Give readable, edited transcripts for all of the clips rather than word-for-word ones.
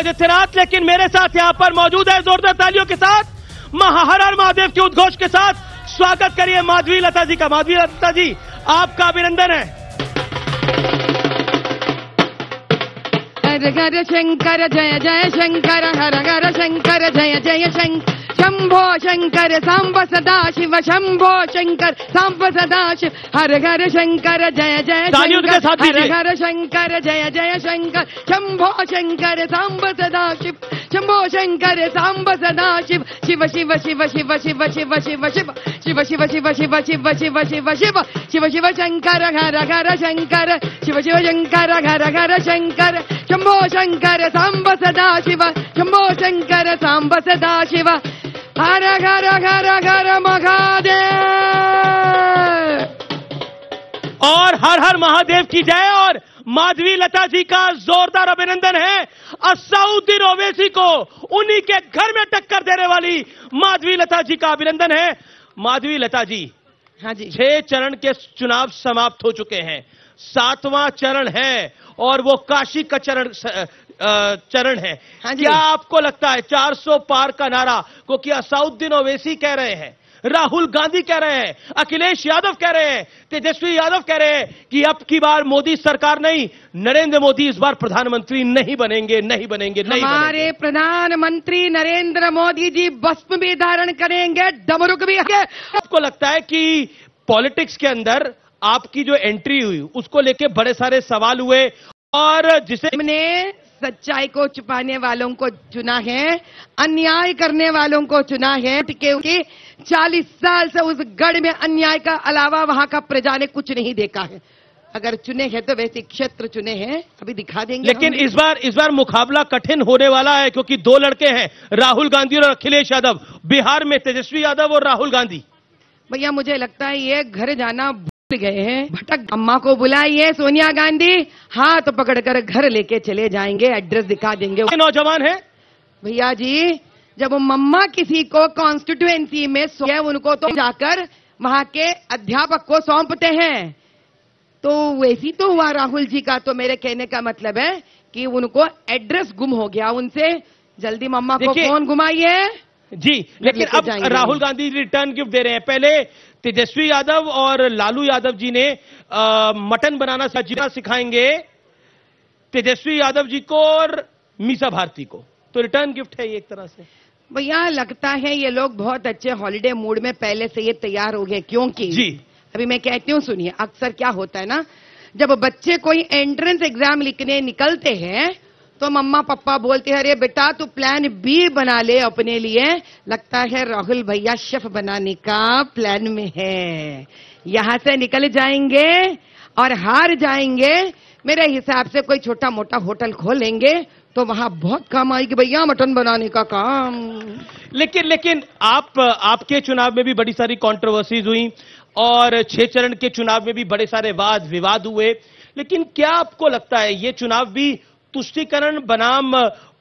आदित्यनाथ, लेकिन मेरे साथ यहां पर मौजूद है जोरदार तालियों के साथ हर हर महादेव के उद्घोष के साथ स्वागत करिए माधवी लता जी का। माधवी लता जी, आपका अभिनंदन है। हर हर शंकर जय जय शंकर, हर हर शंकर जय जय शंकर, शंभो शंकर सांब सदा शिव, शंभो शंकर सांब सदा शिव, हर हर शंकर जय जय शंकर, हर हर शंकर जय जय शंकर, शंभो शंकर सांब सदा शिव, शंभो शंकर सांब सदा शिव, शिव शिव शिव शिव शिव शिव शिव शिव शिव शिव शिव शिव शिव शिव शिव शिव शिव शंकर, हर हर शंकर, शिव शिव शंकर, हर हर शंकर, शंभो शंकर सांब सदा शिव, शंभो शंकर सांब सदा शिव, हर हर हर हर महादेव। और हर हर महादेव की जय। और माधवी लता जी का जोरदार अभिनंदन है असदुद्दीन ओवैसी को, उन्हीं के घर में टक्कर देने वाली माधवी लता जी का अभिनंदन है। माधवी लता जी, हाँ जी, 6 चरण के चुनाव समाप्त हो चुके हैं, 7वां चरण है और वो काशी का चरण है। हाँ जी। क्या आपको लगता है 400 पार का नारा, क्योंकि असदुद्दीन ओवैसी कह रहे हैं, राहुल गांधी कह रहे हैं, अखिलेश यादव कह रहे हैं, तेजस्वी यादव कह रहे हैं कि अब की बार मोदी सरकार नहीं, नरेंद्र मोदी इस बार प्रधानमंत्री नहीं बनेंगे, नहीं बनेंगे, नहीं हमारे बनेंगे। प्रधानमंत्री नरेंद्र मोदी जी भस्म भी धारण करेंगे, डमरुक भी है। आपको लगता है कि पॉलिटिक्स के अंदर आपकी जो एंट्री हुई उसको लेके बड़े सारे सवाल हुए, और जिसे हमने सच्चाई को छुपाने वालों को चुना है, अन्याय करने वालों को चुना है, क्योंकि 40 साल से उस गढ़ में अन्याय का अलावा वहां का प्रजा ने कुछ नहीं देखा है। अगर चुने हैं तो वैसे क्षेत्र चुने हैं, अभी दिखा देंगे। लेकिन इस बार मुकाबला कठिन होने वाला है, क्योंकि 2 लड़के हैं, राहुल गांधी और अखिलेश यादव। बिहार में तेजस्वी यादव और राहुल गांधी। भैया मुझे लगता है ये घर जाना भूल गए हैं। भटक अम्मा को बुलाइए, सोनिया गांधी हाथ पकड़कर घर लेके चले जाएंगे, एड्रेस दिखा देंगे। नौजवान है भैया जी, जब मम्मा किसी को कॉन्स्टिट्यूएंसी में उनको तो जाकर वहां के अध्यापक को सौंपते हैं, तो वैसी तो हुआ राहुल जी का। तो मेरे कहने का मतलब है कि उनको एड्रेस गुम हो गया उनसे, जल्दी मम्मा को फोन घुमाइए जी। लेकिन अब राहुल गांधी रिटर्न गिफ्ट दे रहे हैं। पहले तेजस्वी यादव और लालू यादव जी ने मटन बनाना सिखाएंगे तेजस्वी यादव जी को और मीसा भारती को, तो रिटर्न गिफ्ट है ये एक तरह से। भैया लगता है ये लोग बहुत अच्छे हॉलिडे मूड में पहले से ये तैयार हो गए, क्योंकि जी अभी मैं कहती हूँ सुनिए, अक्सर क्या होता है ना, जब बच्चे कोई एंट्रेंस एग्जाम लिखने निकलते हैं तो मम्मा पापा बोलते हैं अरे बेटा तू प्लान बी बना ले अपने लिए। लगता है राहुल भैया शेफ बनाने का प्लान में है, यहां से निकल जाएंगे और हार जाएंगे। मेरे हिसाब से कोई छोटा मोटा होटल खोलेंगे तो वहां बहुत काम आएगी भैया मटन बनाने का काम। लेकिन आपके चुनाव में भी बड़ी सारी कंट्रोवर्सीज हुई और 6 चरण के चुनाव में भी बड़े सारे वाद विवाद हुए, लेकिन क्या आपको लगता है ये चुनाव भी तुष्टीकरण बनाम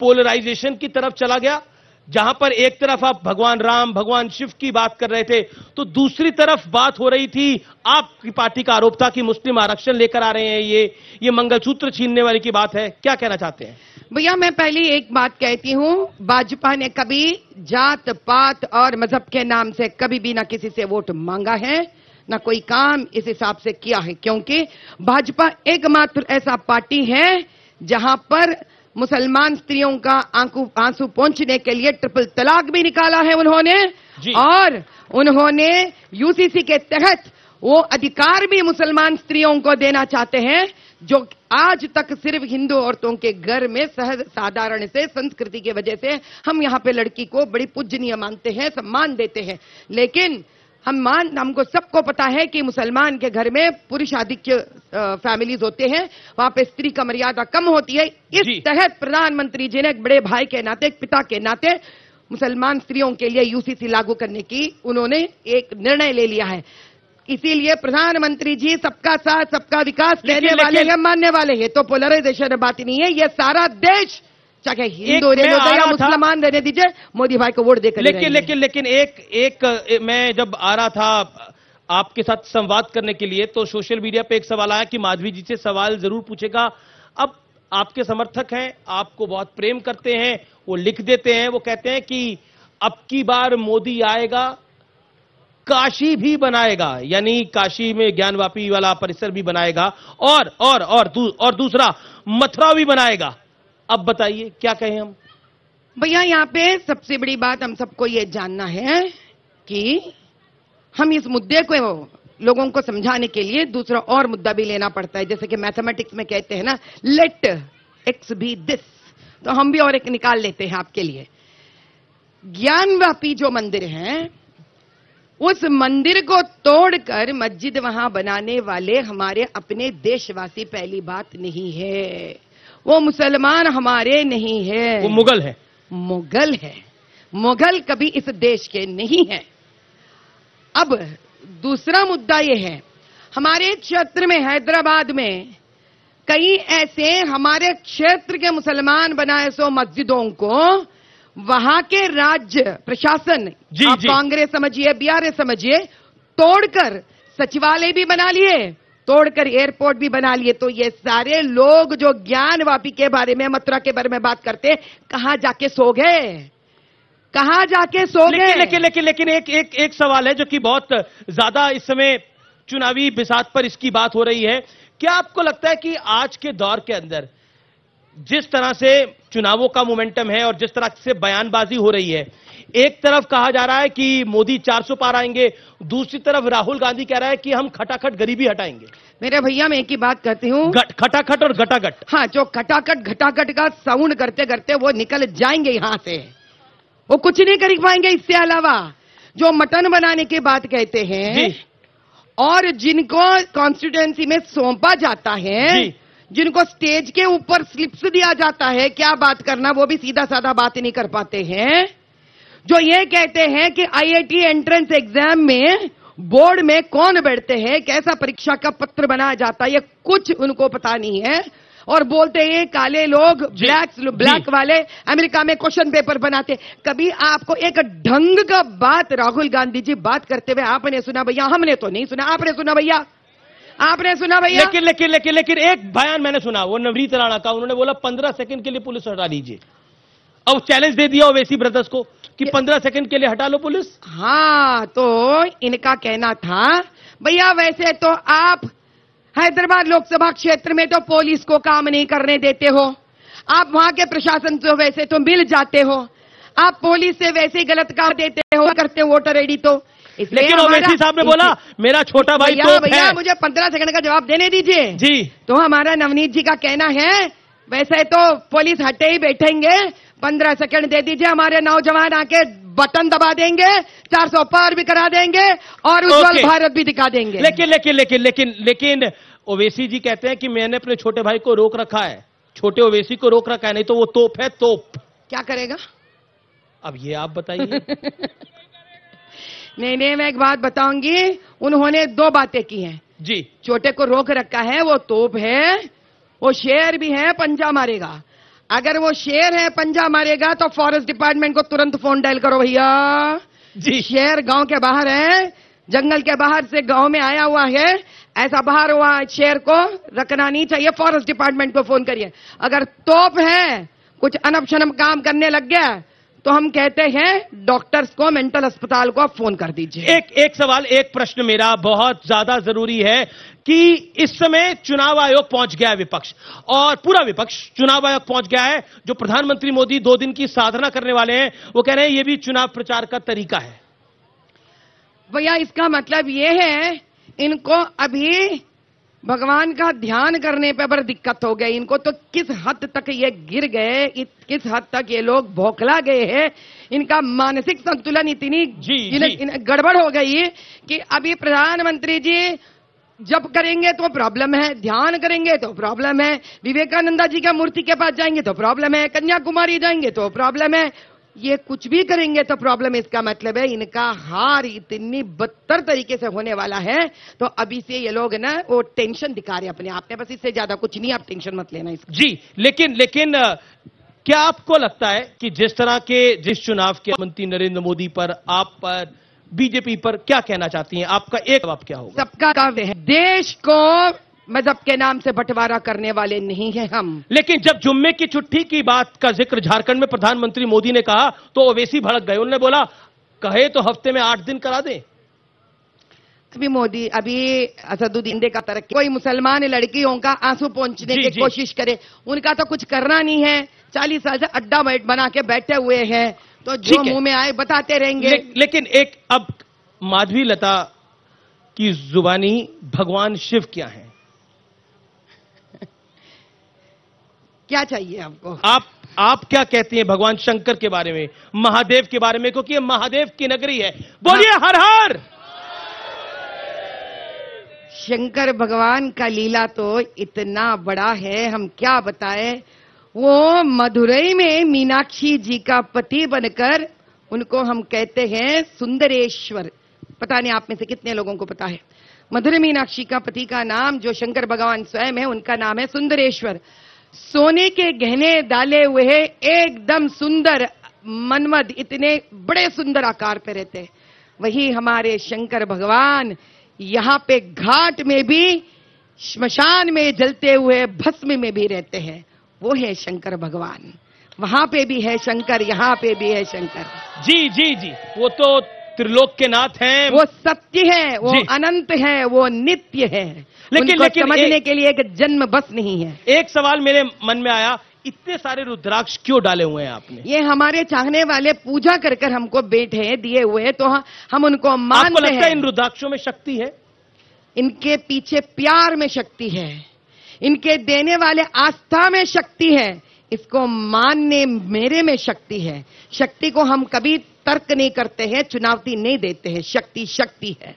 पोलराइजेशन की तरफ चला गया, जहां पर एक तरफ आप भगवान राम भगवान शिव की बात कर रहे थे तो दूसरी तरफ बात हो रही थी, आपकी पार्टी का आरोप था कि मुस्लिम आरक्षण लेकर आ रहे हैं, ये मंगलसूत्र छीनने वाली की बात है, क्या कहना चाहते हैं? भैया मैं पहली एक बात कहती हूं, भाजपा ने कभी जात पात और मजहब के नाम से कभी भी ना किसी से वोट मांगा है, ना कोई काम इस हिसाब से किया है, क्योंकि भाजपा एकमात्र ऐसा पार्टी है जहां पर मुसलमान स्त्रियों का आंसू पहुंचने के लिए ट्रिपल तलाक भी निकाला है उन्होंने, और उन्होंने यूसीसी के तहत वो अधिकार भी मुसलमान स्त्रियों को देना चाहते हैं जो आज तक सिर्फ हिंदू औरतों के घर में सहज साधारण से संस्कृति की वजह से हम यहाँ पे लड़की को बड़ी पूजनीय मानते हैं, सम्मान देते हैं। लेकिन हमको सबको पता है कि मुसलमान के घर में पुरुष आधिक्य फैमिलीज होते हैं, वहां पे स्त्री का मर्यादा कम होती है। इस तहत प्रधानमंत्री जी ने एक बड़े भाई के नाते, एक पिता के नाते मुसलमान स्त्रियों के लिए यूसीसी लागू करने की उन्होंने एक निर्णय ले लिया है। इसीलिए प्रधानमंत्री जी सबका साथ सबका विकास देने वाले हैं, मानने वाले हैं, तो पोलराइजेशन बात नहीं है। ये सारा देश चाहे हिंदू रहने दो या मुसलमान रहने दीजिए, मोदी भाई को वोट देकर। लेकिन एक मैं जब आ रहा था आपके साथ संवाद करने के लिए तो सोशल मीडिया पे एक सवाल आया कि माधवी जी से सवाल जरूर पूछेगा। अब आपके समर्थक हैं, आपको बहुत प्रेम करते हैं, वो लिख देते हैं, वो कहते हैं कि अब की बार मोदी आएगा, काशी भी बनाएगा, यानी काशी में ज्ञानवापी वाला परिसर भी बनाएगा, और दूसरा मथुरा भी बनाएगा। अब बताइए क्या कहें हम? भैया यहाँ पे सबसे बड़ी बात हम सबको ये जानना है कि हम इस मुद्दे को लोगों को समझाने के लिए दूसरा और मुद्दा भी लेना पड़ता है। जैसे कि मैथमेटिक्स में कहते हैं ना, लेट एक्स बी दिस, तो हम भी और एक निकाल लेते हैं आपके लिए। ज्ञानवापी जो मंदिर है, उस मंदिर को तोड़कर मस्जिद वहां बनाने वाले हमारे अपने देशवासी पहली बात नहीं है, वो मुसलमान हमारे नहीं है, वो मुगल है। मुगल है। मुगल कभी इस देश के नहीं है। अब दूसरा मुद्दा यह है, हमारे क्षेत्र में हैदराबाद में कई ऐसे हमारे क्षेत्र के मुसलमान बनाए सो मस्जिदों को वहां के राज्य प्रशासन, आप कांग्रेस समझिए, बीआरएस समझिए, तोड़कर सचिवालय भी बना लिए, तोड़कर एयरपोर्ट भी बना लिए। तो ये सारे लोग जो ज्ञानवापी के बारे में, मथुरा के बारे में बात करते, कहां जाके सो गए? कहां जाके सो गए? लेकिन एक सवाल है जो कि बहुत ज्यादा इस समय चुनावी बिसात पर इसकी बात हो रही है। क्या आपको लगता है कि आज के दौर के अंदर जिस तरह से चुनावों का मोमेंटम है और जिस तरह से बयानबाजी हो रही है, एक तरफ कहा जा रहा है कि मोदी 400 पार आएंगे, दूसरी तरफ राहुल गांधी कह रहा है कि हम खटाखट गरीबी हटाएंगे। मेरे भैया मैं एक ही बात कहती हूँ, खटाखट और घटाखट। हाँ, जो खटाखट घटाखट का साउंड करते करते वो निकल जाएंगे यहां से, वो कुछ नहीं कर पाएंगे। इससे अलावा जो मटन बनाने की बात कहते हैं और जिनको कॉन्स्टिट्यूएंसी में सौंपा जाता है, जिनको स्टेज के ऊपर स्लिप्स दिया जाता है, क्या बात करना, वो भी सीधा साधा बात नहीं कर पाते हैं। जो ये कहते हैं कि आईआईटी एंट्रेंस एग्जाम में बोर्ड में कौन बैठते हैं, कैसा परीक्षा का पत्र बनाया जाता है, ये कुछ उनको पता नहीं है। और बोलते हैं काले लोग, ब्लैक वाले अमेरिका में क्वेश्चन पेपर बनाते। कभी आपको एक ढंग का बात राहुल गांधी जी बात करते हुए आपने सुना भैया? हमने तो नहीं सुना। आपने सुना भैया? आपने सुना भैया? लेकिन एक बयान मैंने सुना, वो नवनीत राणा का। उन्होंने बोला 15 सेकंड के लिए पुलिस हटा लीजिए। अब चैलेंज दे दिया ओवैसी ब्रदर्स को कि 15 सेकंड के लिए हटा लो पुलिस। हाँ, तो इनका कहना था भैया वैसे तो आप हैदराबाद लोकसभा क्षेत्र में तो पुलिस को काम नहीं करने देते हो, आप वहां के प्रशासन से वैसे तो मिल जाते हो, आप पुलिस से वैसे ही गलत काम देते हो, करते हो वोटर आईडी। तो लेकिन ओवैसी साहब ने बोला मेरा छोटा भाई तो भैया मुझे 15 सेकंड का जवाब देने दीजिए जी। तो हमारा नवनीत जी का कहना है वैसे तो पुलिस हटे ही बैठेंगे, 15 सेकंड दे दीजिए, हमारे नौजवान आके बटन दबा देंगे, 400 पार भी करा देंगे और उज्जवल भारत भी दिखा देंगे। लेकिन ओवैसी जी कहते हैं कि मैंने अपने छोटे भाई को रोक रखा है, छोटे ओवैसी को रोक रखा है, नहीं तो वो तोप है, तोप। क्या करेगा अब ये आप बताइए। नहीं, मैं एक बात बताऊंगी, उन्होंने 2 बातें की हैं जी। छोटे को रोक रखा है, वो तोप है, वो शेर भी है, पंजा मारेगा। अगर वो शेर है, पंजा मारेगा, तो फॉरेस्ट डिपार्टमेंट को तुरंत फोन डायल करो भैया जी। शेर गांव के बाहर है, जंगल के बाहर से गांव में आया हुआ है, ऐसा बाहर हुआ शेर को रखना नहीं चाहिए, फॉरेस्ट डिपार्टमेंट को फोन करिए। अगर तोप है, कुछ अनब शनब काम करने लग गया, तो हम कहते हैं डॉक्टर्स को, मेंटल अस्पताल को आप फोन कर दीजिए। एक सवाल, एक प्रश्न मेरा बहुत ज्यादा जरूरी है कि इस समय चुनाव आयोग पहुंच गया है, विपक्ष और पूरा विपक्ष चुनाव आयोग पहुंच गया है। जो प्रधानमंत्री मोदी 2 दिन की साधना करने वाले हैं, वो कह रहे हैं ये भी चुनाव प्रचार का तरीका है। भैया इसका मतलब ये है इनको अभी भगवान का ध्यान करने पे बड़ी दिक्कत हो गई इनको। तो किस हद तक ये गिर गए, किस हद तक ये लोग बौखला गए हैं, इनका मानसिक संतुलन इतनी गड़बड़ हो गई कि अभी प्रधानमंत्री जी जब करेंगे तो प्रॉब्लम है, ध्यान करेंगे तो प्रॉब्लम है, विवेकानंदा जी का मूर्ति के पास जाएंगे तो प्रॉब्लम है, कन्याकुमारी जाएंगे तो प्रॉब्लम है, ये कुछ भी करेंगे तो प्रॉब्लम। इसका मतलब है इनका हार इतनी बदतर तरीके से होने वाला है। तो अभी से ये लोग ना वो टेंशन दिखा रहे हैं अपने आप में, बस इससे ज्यादा कुछ नहीं, आप टेंशन मत लेना इसका जी। लेकिन क्या आपको लगता है कि जिस चुनाव के प्रधानमंत्री नरेंद्र मोदी पर, आप पर, बीजेपी पर क्या कहना चाहती हैं? आपका एक जवाब क्या होगा? सबका काव्य है, देश को मजहब के नाम से बंटवारा करने वाले नहीं हैं हम। लेकिन जब जुम्मे की छुट्टी की बात का जिक्र झारखंड में प्रधानमंत्री मोदी ने कहा तो ओवैसी भड़क गए। उन्होंने बोला कहे तो हफ्ते में 8 दिन करा दें। अभी असदुद्दीन का तरक्की, कोई मुसलमान लड़कियों का आंसू पहुंचने की कोशिश करे, उनका तो कुछ करना नहीं है। 40 साल से अड्डा बना के बैठे हुए हैं, तो जो मुंह में आए बताते रहेंगे। लेकिन एक अब माधवी लता की जुबानी भगवान शिव क्या है? क्या चाहिए आपको? आप क्या कहती हैं भगवान शंकर के बारे में, महादेव के बारे में? क्योंकि ये महादेव की नगरी है। बोलिए हर हर। शंकर भगवान का लीला तो इतना बड़ा है, हम क्या बताएं। वो मदुरई में मीनाक्षी जी का पति बनकर, उनको हम कहते हैं सुंदरेश्वर। पता नहीं आप में से कितने लोगों को पता है। मधुरै मीनाक्षी का पति का नाम, जो शंकर भगवान स्वयं है, उनका नाम है सुंदरेश्वर। सोने के गहने डाले हुए एकदम सुंदर मनमद, इतने बड़े सुंदर आकार पे रहते हैं। वही हमारे शंकर भगवान यहाँ पे घाट में भी, श्मशान में जलते हुए भस्म में भी रहते हैं। वो है शंकर भगवान। वहां पे भी है शंकर, यहाँ पे भी है शंकर। जी जी जी, वो तो त्रिलोक के नाथ हैं। वो सत्य है, वो अनंत है, वो नित्य है। लेकिन समझने के लिए एक जन्म बस नहीं है। एक सवाल मेरे मन में आया, इतने सारे रुद्राक्ष क्यों डाले हुए हैं आपने? ये हमारे चाहने वाले पूजा कर कर हमको बैठे दिए हुए हैं, तो हम उनको मानते हैं। आपको लगता है इन रुद्राक्षों में शक्ति है? इनके पीछे प्यार में शक्ति है, इनके देने वाले आस्था में शक्ति है, इसको मानने मेरे में शक्ति है। शक्ति को हम कभी तर्क नहीं करते हैं, चुनौती नहीं देते हैं। शक्ति शक्ति है।